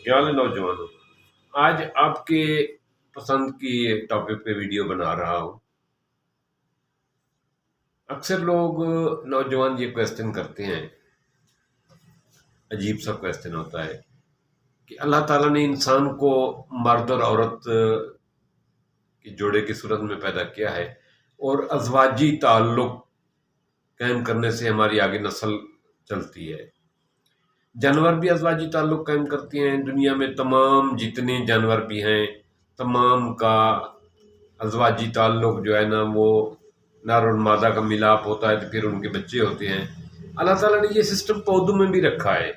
क्या हाल है नौजवानों। आज आपके पसंद की एक टॉपिक पे वीडियो बना रहा हूँ। अक्सर लोग नौजवान ये क्वेश्चन करते हैं, अजीब सा क्वेश्चन होता है कि अल्लाह ताला ने इंसान को मर्द और औरत के जोड़े की सूरत में पैदा किया है और अज़वाजी ताल्लुक कायम करने से हमारी आगे नस्ल चलती है। जानवर भी अज़वाजी ताल्लुक कायम करती हैं। दुनिया में तमाम जितने जानवर भी हैं, तमाम का अज़वाजी ताल्लुक जो है ना, वो नर और मादा का मिलाप होता है तो फिर उनके बच्चे होते हैं। अल्लाह ताला ने ये सिस्टम पौधों में भी रखा है।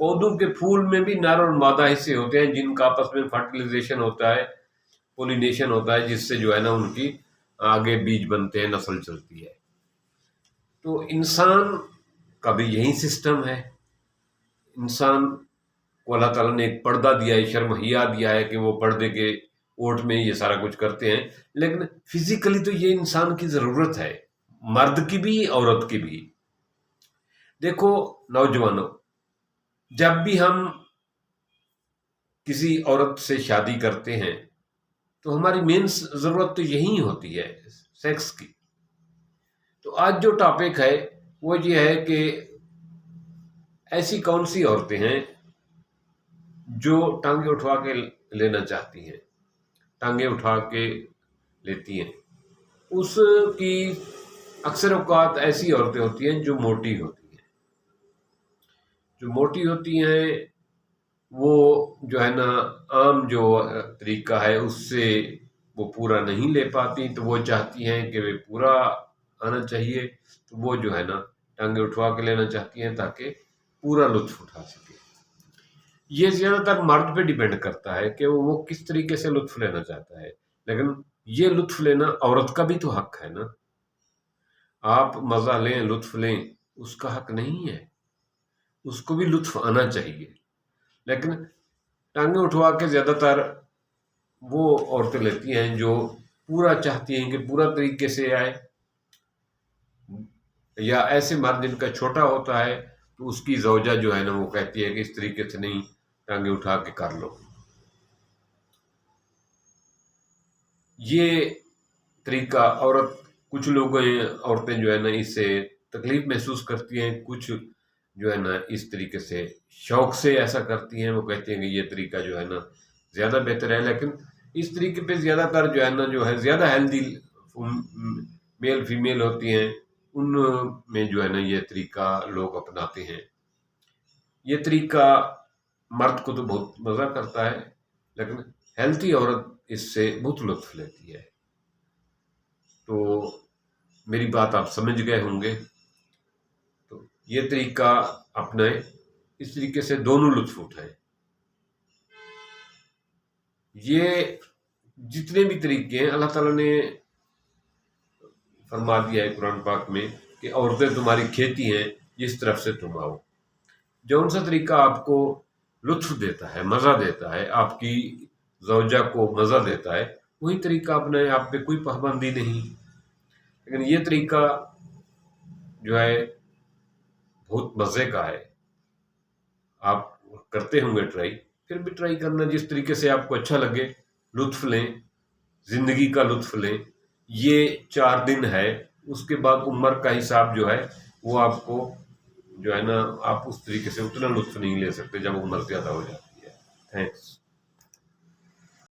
पौधों के फूल में भी नर और मादा हिस्से होते हैं जिनका आपस में फर्टिलाइजेशन होता है, पोलिनेशन होता है, जिससे जो है ना उनकी आगे बीज बनते हैं, नस्ल चलती है। तो इंसान का भी यही सिस्टम है। इंसान को अल्लाह ताला ने एक पर्दा दिया है, शर्म हिया दिया है कि वो पर्दे के ओट में ये सारा कुछ करते हैं, लेकिन फिजिकली तो ये इंसान की ज़रूरत है, मर्द की भी औरत की भी। देखो नौजवानों, जब भी हम किसी औरत से शादी करते हैं तो हमारी मेन ज़रूरत तो यही होती है, सेक्स की। तो आज जो टॉपिक है वो ये है कि ऐसी कौन सी औरतें हैं जो टांगे उठवा के लेना चाहती हैं, टांगे उठा के लेती हैं। उसकी अक्सर औकात ऐसी औरतें होती हैं जो मोटी होती हैं। जो मोटी होती हैं वो जो है ना, आम जो तरीका है उससे वो पूरा नहीं ले पाती, तो वो चाहती हैं कि वे पूरा आना चाहिए। तो वो जो है ना टांगे उठवा के लेना चाहती हैं ताकि पूरा लुत्फ उठा सके। ये ज़्यादातर मर्द पे डिपेंड करता है कि वो किस तरीके से लुत्फ लेना चाहता है, लेकिन ये लुत्फ लेना औरत का भी तो हक है ना। आप मज़ा लें, लुत्फ लें, उसका हक नहीं है, उसको भी लुत्फ आना चाहिए। लेकिन टांगे उठवा के ज़्यादातर वो औरतें लेती हैं जो पूरा चाहती हैं कि पूरा तरीके से आए, या ऐसे मर्द जिनका छोटा होता है तो उसकी ज़ौजा जो है ना वो कहती है कि इस तरीके से नहीं, टांगे उठा के कर लो। ये तरीका कुछ लोग औरतें जो है ना इससे तकलीफ महसूस करती हैं, कुछ जो है ना इस तरीके से शौक से ऐसा करती हैं। वो कहती हैं कि ये तरीका जो है ना ज़्यादा बेहतर है, लेकिन इस तरीके पे ज़्यादातर जो है ना जो है ज़्यादा हेल्दी मेल फीमेल होती हैं, उनमें जो है ना ये तरीका लोग अपनाते हैं। ये तरीका मर्द को तो बहुत मज़ा करता है, लेकिन हेल्थी औरत इससे बहुत लुत्फ लेती है। तो मेरी बात आप समझ गए होंगे। तो ये तरीका अपनाएं, इस तरीके से दोनों लुत्फ उठाएं। ये जितने भी तरीके हैं अल्लाह ताला ने फरमा दिया है कुरान पाक में कि औरतें तुम्हारी खेती हैं, जिस तरफ से तुम आओ। जौन सा तरीका आपको लुत्फ देता है, मज़ा देता है, आपकी ज़ौजा को मज़ा देता है, वही तरीका अपनाएं। आप पे कोई पाबंदी नहीं। लेकिन ये तरीका जो है बहुत मज़े का है। आप करते होंगे ट्राई, फिर भी ट्राई करना जिस तरीके से आपको अच्छा लगे। लुत्फ लें, ज़िंदगी का लुत्फ लें। ये 4 दिन है, उसके बाद उम्र का हिसाब जो है वो आपको जो है ना, आप उस तरीके से उतना लुत्फ नहीं ले सकते जब उम्र ज़्यादा हो जाती है। थैंक्स।